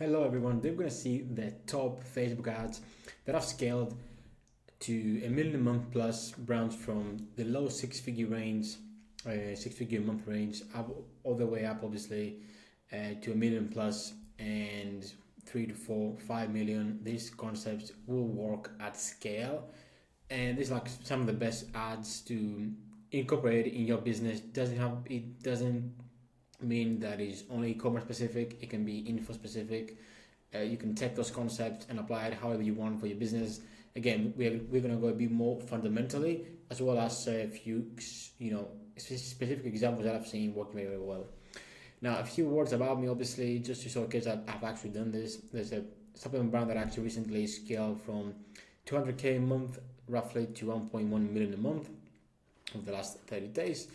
Hello everyone, they're gonna see the top Facebook ads that have scaled to a million a month plus brands from the low six-figure range, six-figure month range, up all the way up obviously to a million plus and 3 to 4, 5 million. These concepts will work at scale, and these are like some of the best ads to incorporate in your business. Doesn't mean that is only e-commerce specific. It can be info specific. You can take those concepts and apply it however you want for your business. Again, we're going to go a bit more fundamentally, as well as a few specific examples that I've seen working very, very well. Now, a few words about me, obviously, just to showcase that I've actually done this. There's a supplement brand that actually recently scaled from 200k a month roughly to 1.1 million a month over the last 30 days.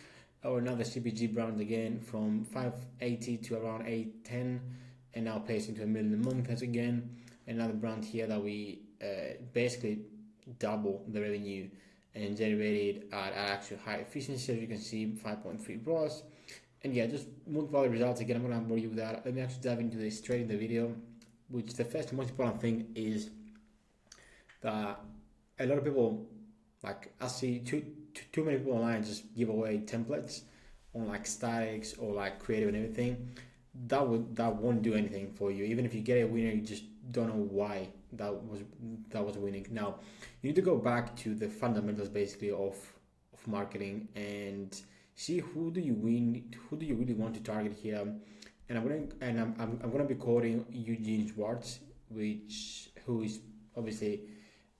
Or another CPG brand again from 580 to around 810 and now pacing to a million a month. As again another brand here that we basically double the revenue and generated at actual high efficiency, as you can see 5.3 bros. And yeah, just multiple other results. Again, I'm gonna bore you with that. Let me actually dive into this straight in the video, which the first most important thing is that a lot of people, like I see too many people online just give away templates on like statics or like creative and everything. That won't do anything for you. Even if you get a winner, you just don't know why that was winning. Now you need to go back to the fundamentals basically of marketing and see who do you really want to target here. And I'm gonna be quoting Eugene Schwartz, who is obviously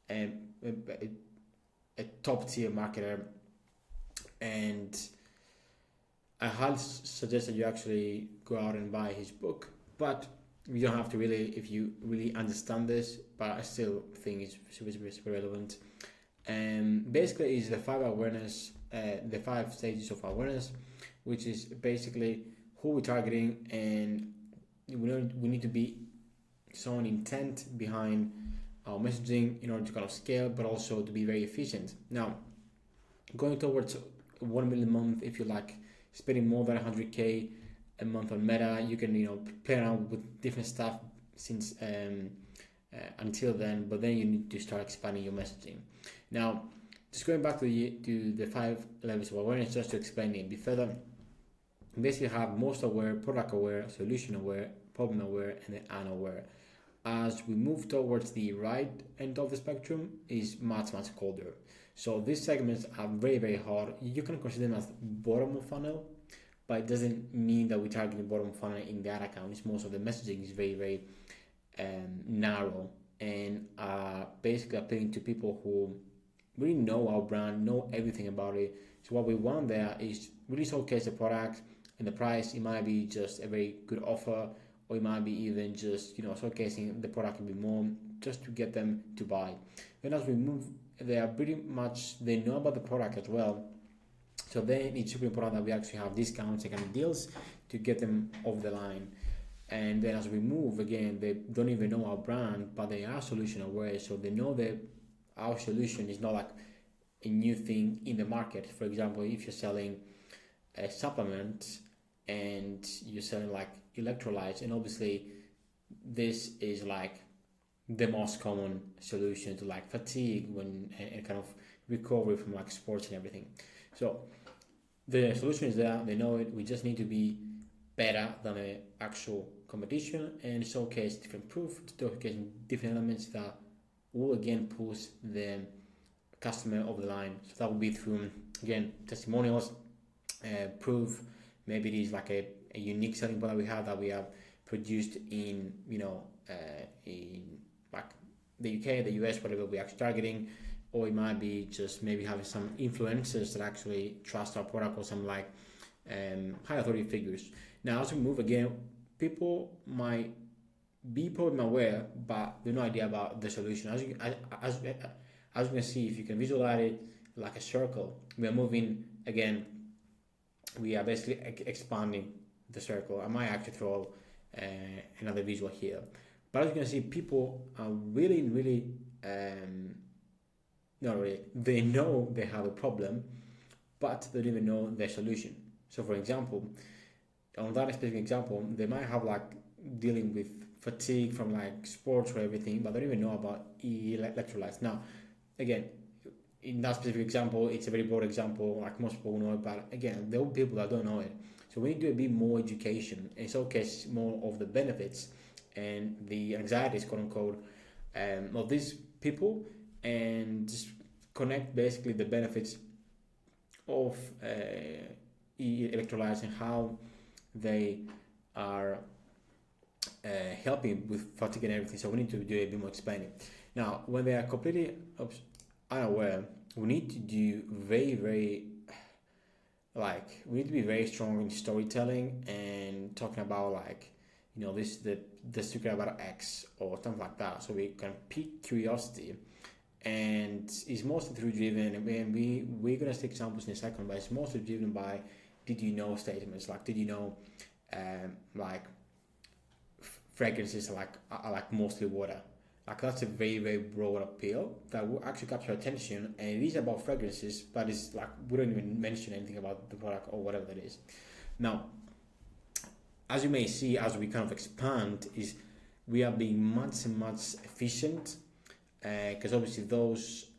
um, a top tier marketer, and I highly suggest that you actually go out and buy his book. But you don't have to really if you really understand this, but I still think it's super relevant. And basically is the the 5 stages of awareness, which is basically who we're targeting, and we need to be showing intent behind our messaging in order to kind of scale, but also to be very efficient. Now, going towards 1 million a month, if you like spending more than 100k a month on Meta, you can play around with different stuff since until then, but then you need to start expanding your messaging. Now, just going back to the 5 levels of awareness, just to explain it a bit further. You basically have most aware, product aware, solution aware, problem aware, and then unaware. As we move towards the right end of the spectrum is much colder. So these segments are very hard. You can consider them as bottom of funnel, but it doesn't mean that we're targeting bottom of funnel in that account. It's most of the messaging is very narrow and basically appealing to people who really know our brand, know everything about it. So what we want there is really showcase the product and the price. It might be just a very good offer, or it might be even just showcasing the product a bit more just to get them to buy. Then as we move, they know about the product as well. So then it's super important that we actually have discounts and kind of deals to get them off the line. And then as we move, again, they don't even know our brand, but they are solution aware. So they know that our solution is not like a new thing in the market. For example, if you're selling a supplement and you're selling like electrolytes, and obviously this is like the most common solution to like fatigue and kind of recovery from like sports and everything. So the solution is there, they know it. We just need to be better than the actual competition and showcase different proof, showcase different elements that will again push the customer over the line. So that will be through again testimonials, proof. Maybe it is like a unique selling point that we have produced in in like the UK, the US, whatever we're actually targeting, or it might be just maybe having some influencers that actually trust our product, or some like high authority figures. Now as we move again, people might be problem aware, but they have no idea about the solution. As you can see, if you can visualize it like a circle, we are moving again. We are basically expanding the circle. I might actually throw another visual here, but as you can see, people are really not really. They know they have a problem, but they don't even know their solution. So, for example, on that specific example, they might have like dealing with fatigue from like sports or everything, but they don't even know about electrolytes. Now, again, in that specific example, it's a very broad example, like most people know it, but again, there are people that don't know it. So we need to do a bit more education and showcase more of the benefits and the anxieties, quote unquote, of these people, and just connect basically the benefits of electrolytes and how they are helping with fatigue and everything. So we need to do a bit more explaining. Now, when they are completely unaware, we need to do we need to be very strong in storytelling and talking about like, this the secret about X or something like that. So we can pique curiosity, and it's mostly through driven. And we're gonna take examples in a second, but it's mostly driven by did you know statements, like did you know, like fragrances are like mostly water. Like that's a very broad appeal that will actually capture attention, and it is about fragrances, but it's like we don't even mention anything about the product or whatever that is. Now, as you may see, as we kind of expand, is we are being much efficient, because obviously those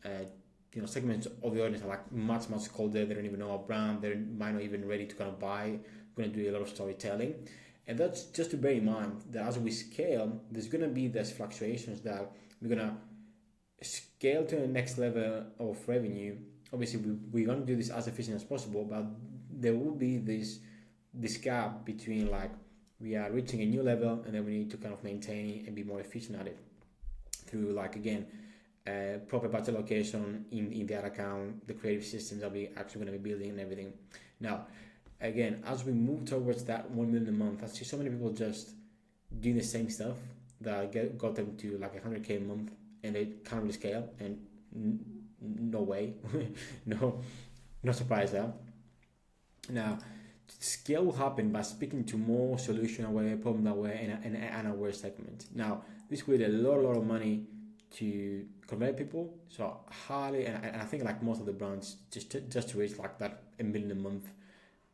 segments of the audience are like much colder. They don't even know our brand. They might not even ready to kind of buy. We're going to do a lot of storytelling. And that's just to bear in mind that as we scale, there's going to be these fluctuations that we're going to scale to the next level of revenue. Obviously, we're going to do this as efficient as possible, but there will be this gap between like we are reaching a new level and then we need to kind of maintain it and be more efficient at it through like, again, proper budget allocation in the ad account, the creative systems that we actually going to be building and everything. Now, again, as we move towards that 1 million a month, I see so many people just doing the same stuff that got them to like 100K a month, and they can't really scale. And no way, no surprise there. Now, scale will happen by speaking to more solution aware, problem aware, and aware segment. Now, this will need a lot of money to convert people. So highly, and I think like most of the brands just to reach like that 1 million a month,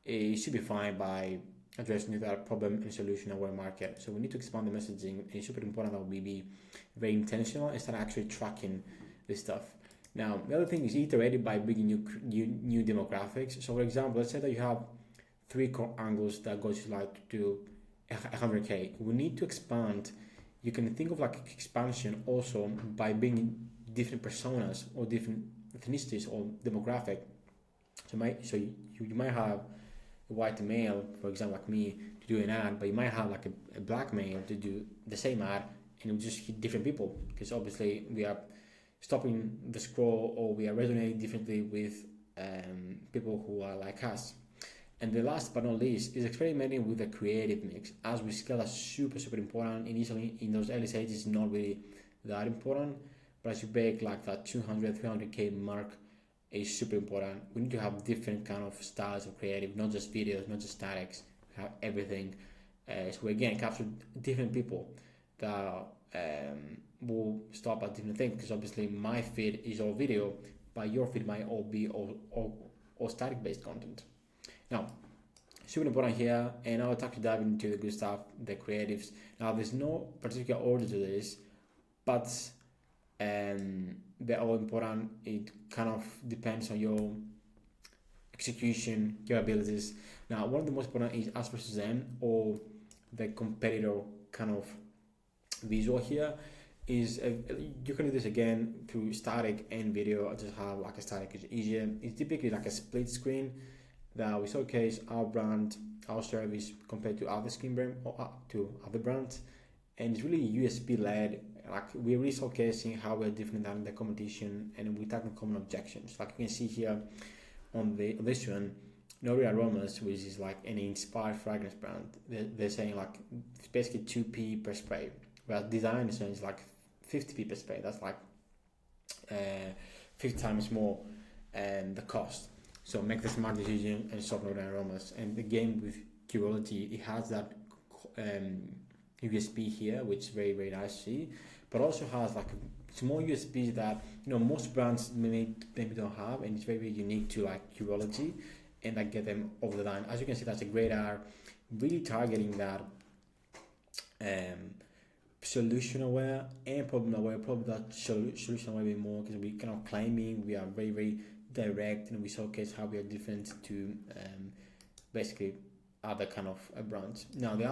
it should be fine by addressing that problem and solution aware market. So we need to expand the messaging, and it's super important that we be very intentional and start actually tracking this stuff. Now, the other thing is iterate by bringing new demographics. So for example, let's say that you have 3 core angles that goes to 100K. We need to expand. You can think of like expansion also by bringing different personas or different ethnicities or demographic. So you might have a white male, for example, like me, to do an ad, but you might have like a black male to do the same ad, and it will just hit different people because obviously we are stopping the scroll or we are resonating differently with people who are like us. And the last but not least is experimenting with the creative mix. As we scale, that's super important. Initially, in those early stages, it's not really that important, but as you break like that 200, 300K mark, is super important. We need to have different kind of styles of creative, not just videos, not just statics. We have everything. So we again capture different people that will stop at different things, because obviously my feed is all video, but your feed might all be all static based content. Now, super important here, and I'll talk to dive into the good stuff, the creatives. Now, there's no particular order to this, but they're all important. It kind of depends on your execution, your abilities. Now, one of the most important is us versus them, or the competitor kind of visual here. Is you can do this again through static and video. I just have like a static is easier. It's typically like a split screen that we showcase our brand, our service compared to other skin brand or to other brands, and it's really USP led. Like we're really showcasing how we're different than the competition, and we tackle common objections. Like you can see here on this one, Nori Aromas, which is like an inspired fragrance brand. They're saying like it's basically 2p per spray, whereas design is like 50p per spray. That's like 50 times more the cost. So make the smart decision and stop Nori Aromas. And again with Curology, it has that USP here, which is very nice to see, but also has like small USPs that most brands maybe don't have, and it's very unique to like Curology, and like get them over the line. As you can see, that's a great ad, really targeting that um, solution aware and problem aware. Probably that solution aware a bit more because we kind of claiming we are very very direct and we showcase how we are different to basically other kind of brands. Now the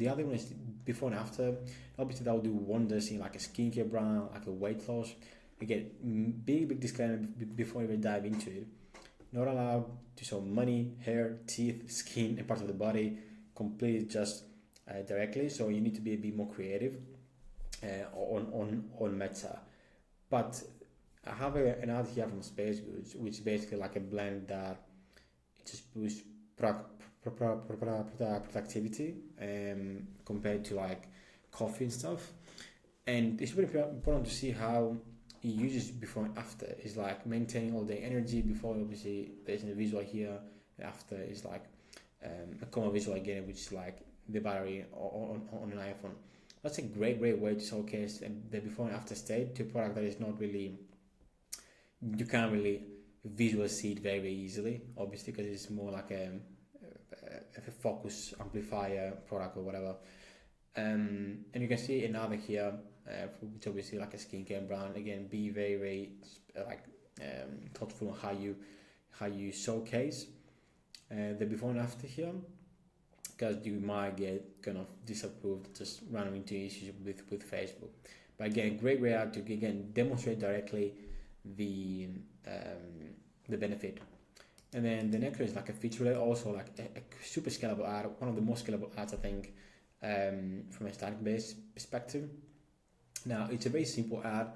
other one is before and after. Obviously that will do wonders in like a skincare brand, like a weight loss. Again, big disclaimer before we even dive into it. Not allowed to show money, hair, teeth, skin, and parts of the body completely just directly. So you need to be a bit more creative on Meta. But I have an ad here from Space Goods, which is basically like a blend that it just boosts productivity compared to like coffee and stuff. And it's really important to see how it uses before and after. It's like maintaining all the energy before, obviously there's a visual here, and after is like a common visual again, which is like the battery on an iPhone. That's a great way to showcase the before and after state to a product that is not really, you can't really visually see it very easily, obviously, because it's more like a focus amplifier product or whatever. And you can see another here, which obviously like a skincare brand. Again, be very like thoughtful on how you showcase the before and after here, because you might get kind of disapproved, just running into issues with Facebook. But again, great way out to again demonstrate directly the benefit. And then the next one is like a feature, also like a super scalable ad, one of the most scalable ads I think from a static based perspective. Now it's a very simple ad.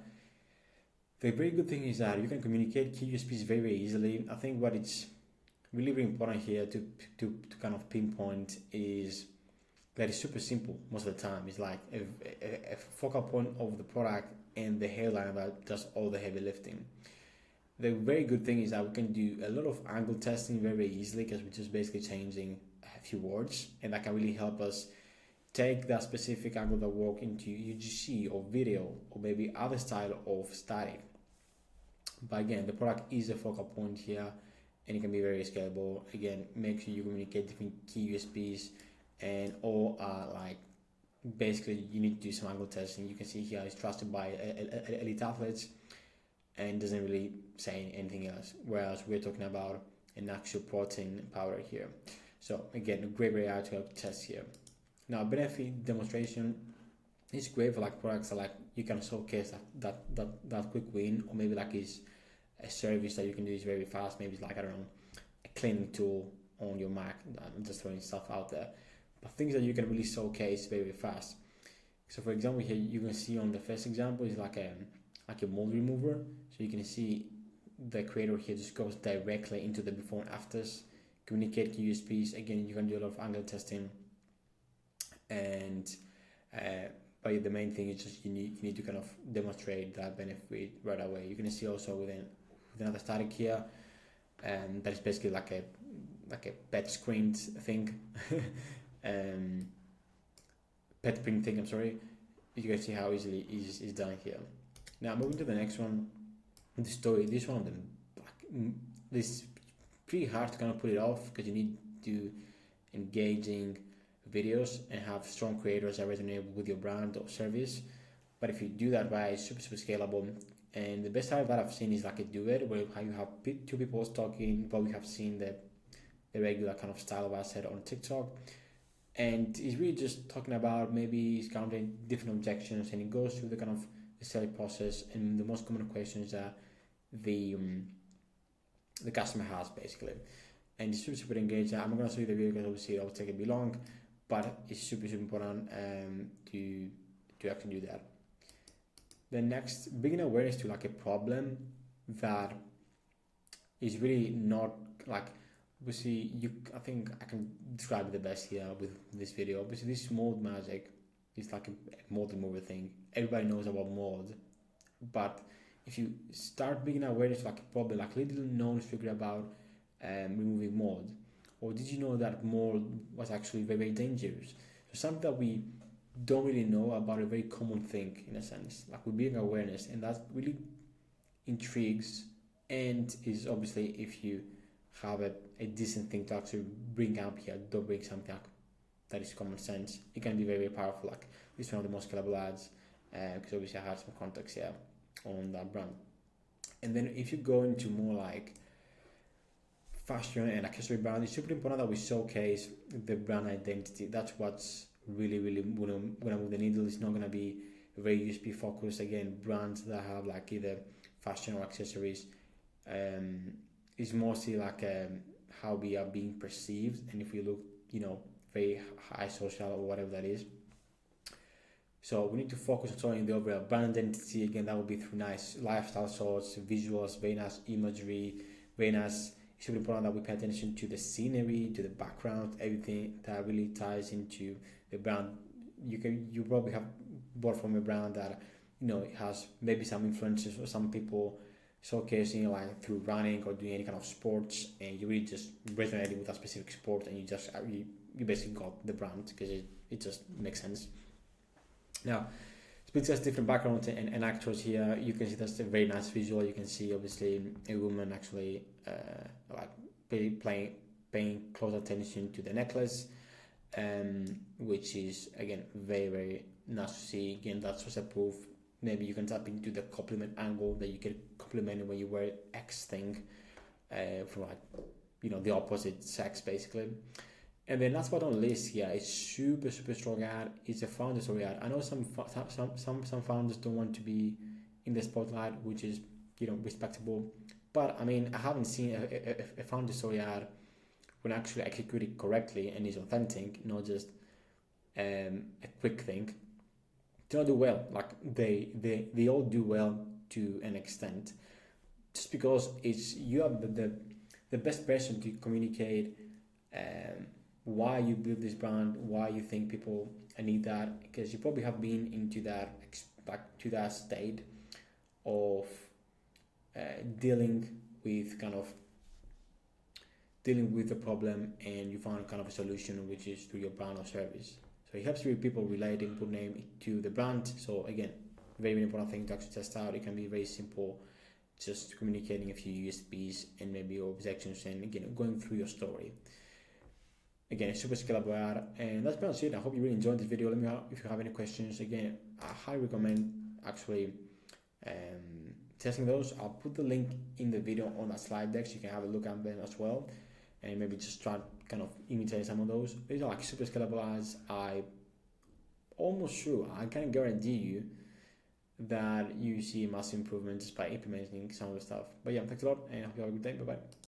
The very good thing is that you can communicate key USPs very easily. I think what it's really very important here to kind of pinpoint is that it's super simple most of the time. It's like a focal point of the product and the headline that does all the heavy lifting. The very good thing is that we can do a lot of angle testing very easily because we're just basically changing a few words, and that can really help us take that specific angle that work into UGC or video or maybe other style of static. But again, the product is a focal point here and it can be very scalable. Again, make sure you communicate different key USPs and all are like basically you need to do some angle testing. You can see here it's trusted by elite athletes and doesn't really say anything else, whereas we're talking about an actual protein powder here. So again, a great way out to test here. Now benefit demonstration is great for like products that like you can showcase that quick win, or maybe like is a service that you can do is very fast. Maybe it's like, I don't know, a cleaning tool on your Mac. I'm just throwing stuff out there, but things that you can really showcase very fast. So for example, here you can see on the first example is like a mold remover. So you can see the creator here just goes directly into the before and afters, communicate USPs. Again, you can do a lot of angle testing, and but the main thing is just you need to kind of demonstrate that benefit right away. You can see also with another static here, and that is basically like a pet screen thing, pet print thing. I'm sorry. You can see how easily is done here. Now moving to the next one, the story. This one of them, this is pretty hard to kind of put it off because you need to engaging videos and have strong creators that resonate with your brand or service. But if you do that right, it's super scalable. And the best type that I've seen is like a duet, where how you have two people talking, but we have seen the regular kind of style of asset on TikTok. And it's really just talking about maybe it's countering different objections, and it goes through the kind of the selling process and the most common questions that the customer has basically. And it's super engaged. I'm not going to show you the video because obviously it'll take a bit long, but it's super important to actually do that. The next, bringing awareness to like a problem that is really not like, obviously I think I can describe it the best here with this video. Obviously this mold magic is like a mold remover thing. Everybody knows about mold, but if you start bringing awareness to like a problem, like little known figure about removing mold, or did you know that mold was actually very dangerous? So something that we don't really know about, a very common thing in a sense, like we bring awareness, and that really intrigues, and is obviously if you have a decent thing to actually bring up here, don't bring something that is common sense, it can be very, very powerful. Like it's one of the most scalable ads, because obviously I had some context here on that brand. And then if you go into more like fashion and accessory brand, it's super important that we showcase the brand identity. That's what's really, really gonna move the needle. It's not gonna be very USP focused. Again, brands that have like either fashion or accessories, is mostly like how we are being perceived, and if we look, very high social or whatever that is. So we need to focus on showing the overall brand identity. Again, that will be through nice lifestyle shots, visuals, very nice imagery, very nice. It's super important that we pay attention to the scenery, to the background, everything that really ties into the brand. You probably have bought from a brand that it has maybe some influences for some people showcasing like through running or doing any kind of sports, and you really just resonating with a specific sport, and you basically got the brand because it just makes sense. Now, speaks as different backgrounds and actors here. You can see that's a very nice visual. You can see obviously a woman actually like paying close attention to the necklace, which is again very, very nice to see. Again, that's just a proof. Maybe you can tap into the compliment angle that you get complimented when you wear X thing, from like the opposite sex basically. And then last but not least here, it's super, super strong ad. It's a founder story ad. I know some founders don't want to be in the spotlight, which is respectable. But I mean, I haven't seen a founder story ad when actually executed correctly and is authentic, not just a quick thing. They all do well. Like they all do well to an extent, just because it's you are the best person to communicate. Why you build this brand, why you think people need that, because you probably have been into that to that state of dealing with the problem, and you found kind of a solution, which is through your brand or service. So it helps with people relating, put name to the brand. So again, very, very important thing to actually test out. It can be very simple, just communicating a few USPs and maybe your objections, and again going through your story. Again, it's super scalable ad, and that's pretty much it. I hope you really enjoyed this video. Let me know if you have any questions. Again, I highly recommend actually testing those. I'll put the link in the video on that slide deck so you can have a look at them as well, and maybe just try kind of imitate some of those. These are like super scalable ads. I can guarantee you that you see massive improvements by implementing some of the stuff. But yeah, thanks a lot, and I hope you have a good day. Bye bye.